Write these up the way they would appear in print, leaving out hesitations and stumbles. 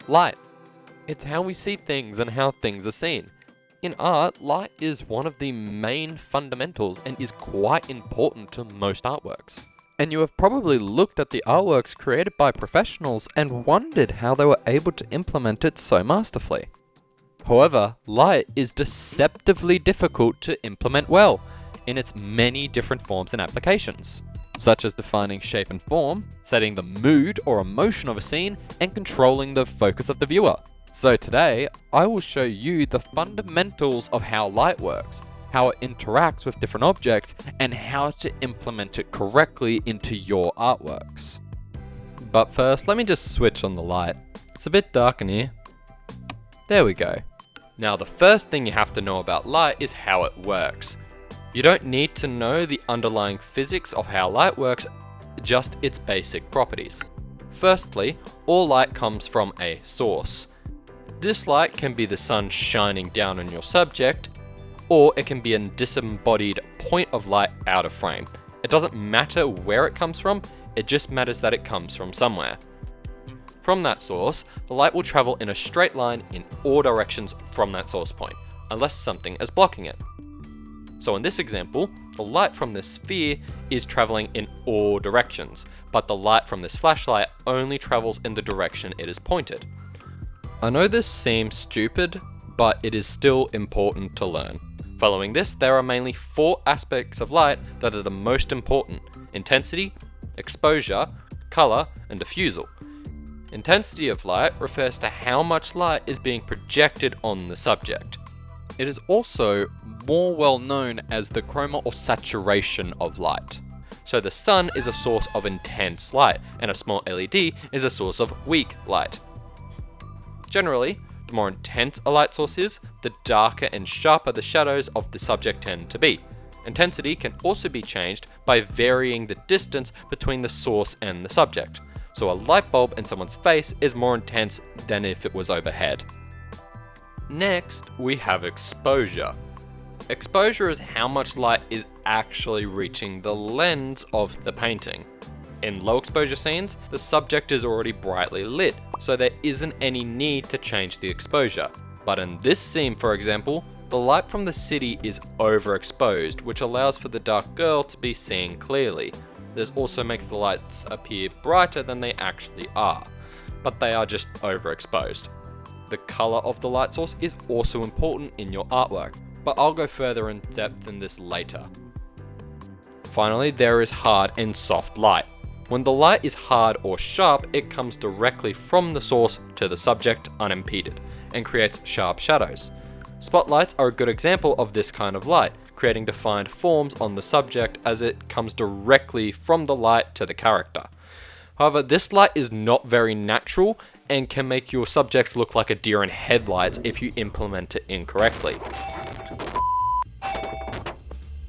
Light. It's how we see things and how things are seen. In art, light is one of the main fundamentals and is quite important to most artworks. And you have probably looked at the artworks created by professionals and wondered how they were able to implement it so masterfully. However, light is deceptively difficult to implement well in its many different forms and applications, such as defining shape and form, setting the mood or emotion of a scene, and controlling the focus of the viewer. So today, I will show you the fundamentals of how light works, how it interacts with different objects, and how to implement it correctly into your artworks. But first, let me just switch on the light. It's a bit dark in here. There we go. Now the first thing you have to know about light is how it works. You don't need to know the underlying physics of how light works, just its basic properties. Firstly, all light comes from a source. This light can be the sun shining down on your subject, or it can be a disembodied point of light out of frame. It doesn't matter where it comes from, it just matters that it comes from somewhere. From that source, the light will travel in a straight line in all directions from that source point, unless something is blocking it. So in this example, the light from this sphere is traveling in all directions, but the light from this flashlight only travels in the direction it is pointed. I know this seems stupid, but it is still important to learn. Following this, there are mainly 4 aspects of light that are the most important: intensity, exposure, color, and diffusal. Intensity of light refers to how much light is being projected on the subject. It is also more well known as the chroma or saturation of light. So the sun is a source of intense light, and a small LED is a source of weak light. Generally, the more intense a light source is, the darker and sharper the shadows of the subject tend to be. Intensity can also be changed by varying the distance between the source and the subject. So a light bulb in someone's face is more intense than if it was overhead. Next, we have exposure. Exposure is how much light is actually reaching the lens of the painting. In low exposure scenes, the subject is already brightly lit, so there isn't any need to change the exposure. But in this scene, for example, the light from the city is overexposed, which allows for the dark girl to be seen clearly. This also makes the lights appear brighter than they actually are, but they are just overexposed. The color of the light source is also important in your artwork, but I'll go further in depth in this later. Finally, there is hard and soft light. When the light is hard or sharp, it comes directly from the source to the subject unimpeded and creates sharp shadows. Spotlights are a good example of this kind of light, creating defined forms on the subject as it comes directly from the light to the character. However, this light is not very natural and can make your subjects look like a deer in headlights if you implement it incorrectly.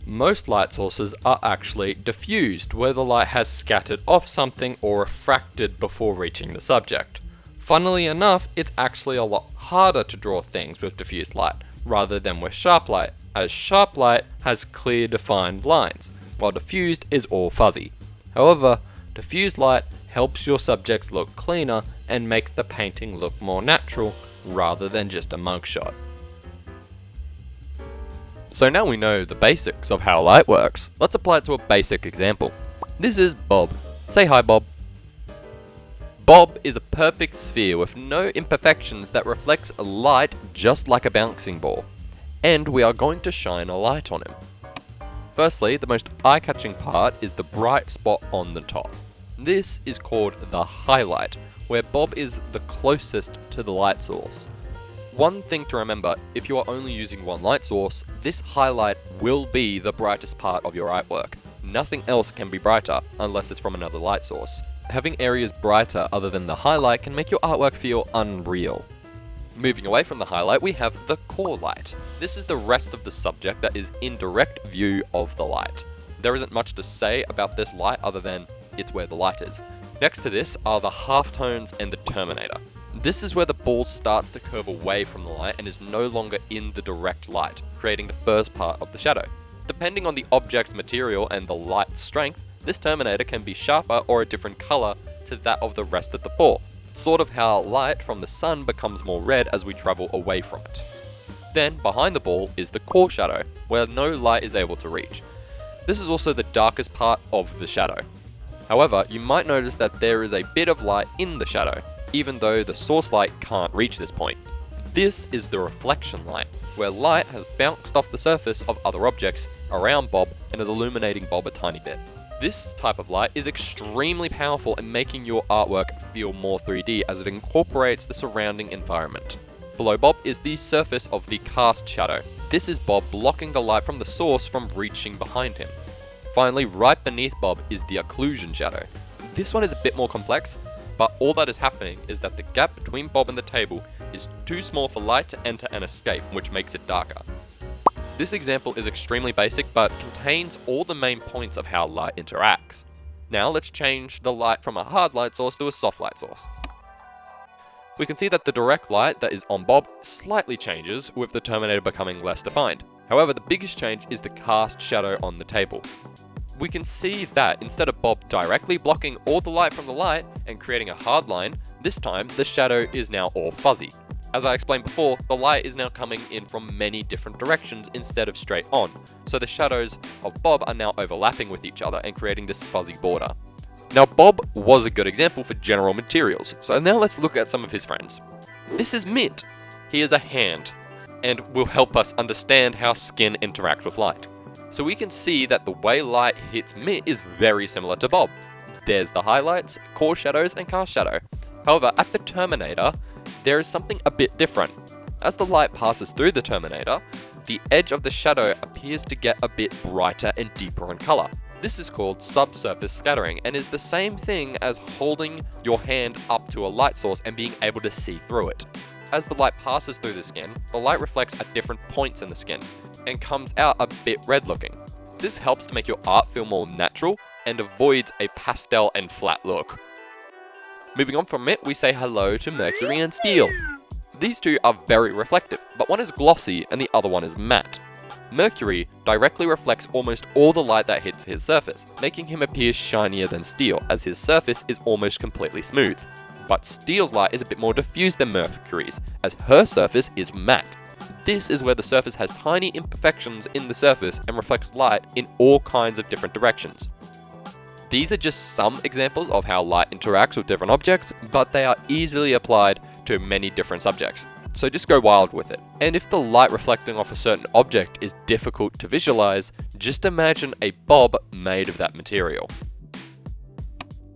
Most light sources are actually diffused, where the light has scattered off something or refracted before reaching the subject. Funnily enough, it's actually a lot harder to draw things with diffused light, rather than with sharp light, as sharp light has clear defined lines, while diffused is all fuzzy. However, diffused light helps your subjects look cleaner and makes the painting look more natural, rather than just a mugshot. So now we know the basics of how light works, let's apply it to a basic example. This is Bob. Say hi, Bob. Bob is a perfect sphere with no imperfections that reflects light just like a bouncing ball. And we are going to shine a light on him. Firstly, the most eye-catching part is the bright spot on the top. This is called the highlight, where Bob is the closest to the light source. One thing to remember, if you are only using one light source, this highlight will be the brightest part of your artwork. Nothing else can be brighter unless it's from another light source. Having areas brighter other than the highlight can make your artwork feel unreal. Moving away from the highlight, we have the core light. This is the rest of the subject that is in direct view of the light. There isn't much to say about this light other than it's where the light is. Next to this are the halftones and the terminator. This is where the ball starts to curve away from the light and is no longer in the direct light, creating the first part of the shadow. Depending on the object's material and the light's strength, this terminator can be sharper or a different color to that of the rest of the ball. sort of how light from the sun becomes more red as we travel away from it. Then, behind the ball is the core shadow, where no light is able to reach. This is also the darkest part of the shadow. However, you might notice that there is a bit of light in the shadow, even though the source light can't reach this point. This is the reflection light, where light has bounced off the surface of other objects around Bob and is illuminating Bob a tiny bit. This type of light is extremely powerful in making your artwork feel more 3D as it incorporates the surrounding environment. Below Bob is the surface of the cast shadow. This is Bob blocking the light from the source from reaching behind him. Finally, right beneath Bob is the occlusion shadow. This one is a bit more complex, but all that is happening is that the gap between Bob and the table is too small for light to enter and escape, which makes it darker. This example is extremely basic, but contains all the main points of how light interacts. Now let's change the light from a hard light source to a soft light source. We can see that the direct light that is on Bob slightly changes, with the Terminator becoming less defined. However, the biggest change is the cast shadow on the table. We can see that instead of Bob directly blocking all the light from the light and creating a hard line, this time the shadow is now all fuzzy. As I explained before, the light is now coming in from many different directions instead of straight on, so the shadows of Bob are now overlapping with each other and creating this fuzzy border. Now, Bob was a good example for general materials, so now let's look at some of his friends. This is Mint. He is a hand, and will help us understand how skin interact with light. So we can see that the way light hits Mint is very similar to Bob. There's the highlights, core shadows, and cast shadow. However, at the Terminator, there is something a bit different. As the light passes through the Terminator, the edge of the shadow appears to get a bit brighter and deeper in color. This is called subsurface scattering and is the same thing as holding your hand up to a light source and being able to see through it. As the light passes through the skin, the light reflects at different points in the skin and comes out a bit red looking. This helps to make your art feel more natural and avoids a pastel and flat look. Moving on from it, we say hello to Mercury and Steel. These two are very reflective, but one is glossy and the other one is matte. Mercury directly reflects almost all the light that hits his surface, making him appear shinier than Steel, as his surface is almost completely smooth. But Steel's light is a bit more diffused than Mercury's, as her surface is matte. This is where the surface has tiny imperfections in the surface and reflects light in all kinds of different directions. These are just some examples of how light interacts with different objects, but they are easily applied to many different subjects. So just go wild with it. And if the light reflecting off a certain object is difficult to visualize, just imagine a bob made of that material.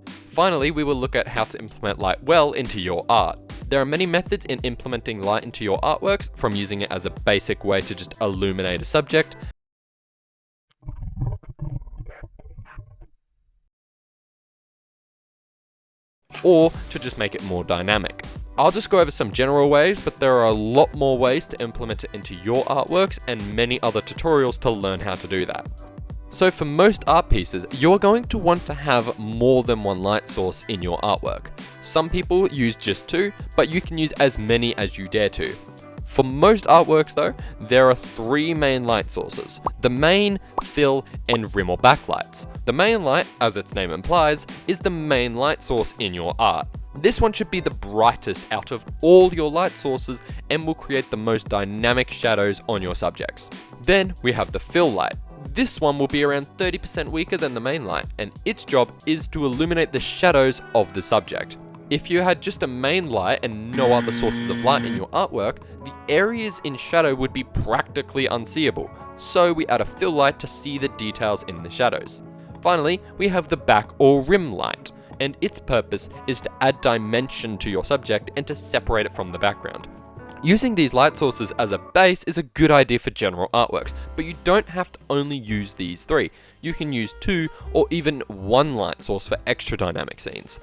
Finally, we will look at how to implement light well into your art. There are many methods in implementing light into your artworks, from using it as a basic way to just illuminate a subject, or to just make it more dynamic. I'll just go over some general ways, but there are a lot more ways to implement it into your artworks and many other tutorials to learn how to do that. So for most art pieces, you're going to want to have more than one light source in your artwork. Some people use just two, but you can use as many as you dare to. For most artworks though, there are three main light sources: the main, fill, and rim or backlights. The main light, as its name implies, is the main light source in your art. This one should be the brightest out of all your light sources and will create the most dynamic shadows on your subjects. Then we have the fill light. This one will be around 30% weaker than the main light, and its job is to illuminate the shadows of the subject. If you had just a main light and no other sources of light in your artwork, the areas in shadow would be practically unseeable, so we add a fill light to see the details in the shadows. Finally, we have the back or rim light, and its purpose is to add dimension to your subject and to separate it from the background. Using these light sources as a base is a good idea for general artworks, but you don't have to only use these three. You can use two or even one light source for extra dynamic scenes.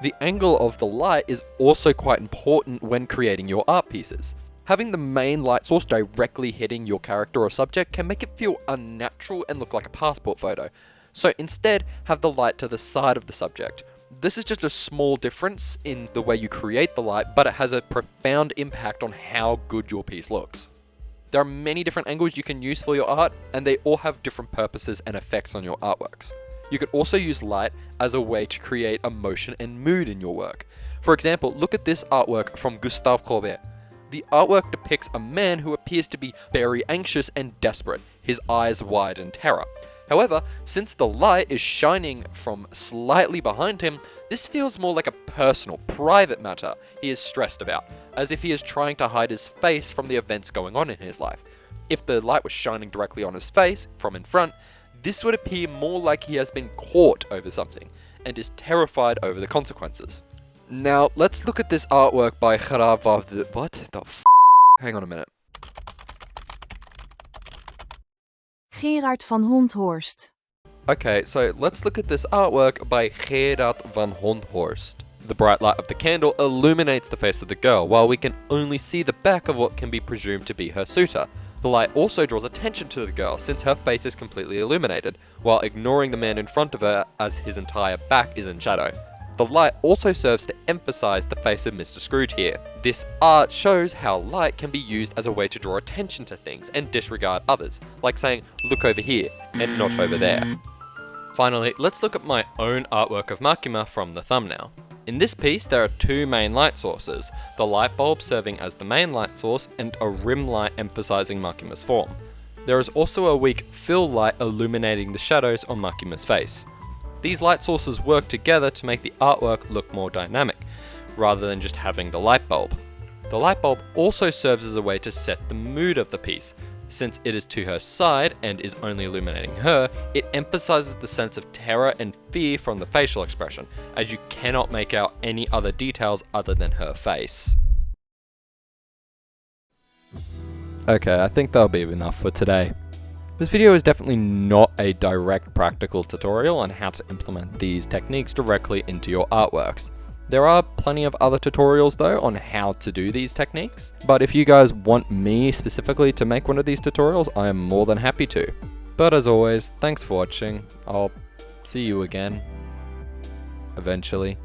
The angle of the light is also quite important when creating your art pieces. Having the main light source directly hitting your character or subject can make it feel unnatural and look like a passport photo. So instead, have the light to the side of the subject. This is just a small difference in the way you create the light, but it has a profound impact on how good your piece looks. There are many different angles you can use for your art, and they all have different purposes and effects on your artworks. You could also use light as a way to create emotion and mood in your work. For example, look at this artwork from Gustave Courbet. The artwork depicts a man who appears to be very anxious and desperate, his eyes wide in terror. However, since the light is shining from slightly behind him, this feels more like a personal, private matter he is stressed about, as if he is trying to hide his face from the events going on in his life. If the light was shining directly on his face, from in front, this would appear more like he has been caught over something, and is terrified over the consequences. Now, let's look at this artwork by what the f***? Hang on a minute. Gerard van Honthorst. Okay, so let's look at this artwork by Gerard van Honthorst. The bright light of the candle illuminates the face of the girl, while we can only see the back of what can be presumed to be her suitor. The light also draws attention to the girl, since her face is completely illuminated, while ignoring the man in front of her as his entire back is in shadow. The light also serves to emphasize the face of Mr. Scrooge here. This art shows how light can be used as a way to draw attention to things and disregard others, like saying, look over here, and not over there. Finally, let's look at my own artwork of Makima from the thumbnail. In this piece, there are two main light sources, the light bulb serving as the main light source and a rim light emphasizing Makima's form. There is also a weak fill light illuminating the shadows on Makima's face. These light sources work together to make the artwork look more dynamic, rather than just having the light bulb. The light bulb also serves as a way to set the mood of the piece. Since it is to her side and is only illuminating her, it emphasizes the sense of terror and fear from the facial expression, as you cannot make out any other details other than her face. Okay, I think that'll be enough for today. This video is definitely not a direct practical tutorial on how to implement these techniques directly into your artworks. There are plenty of other tutorials though on how to do these techniques, but if you guys want me specifically to make one of these tutorials, I am more than happy to. But as always, thanks for watching. I'll see you again, eventually.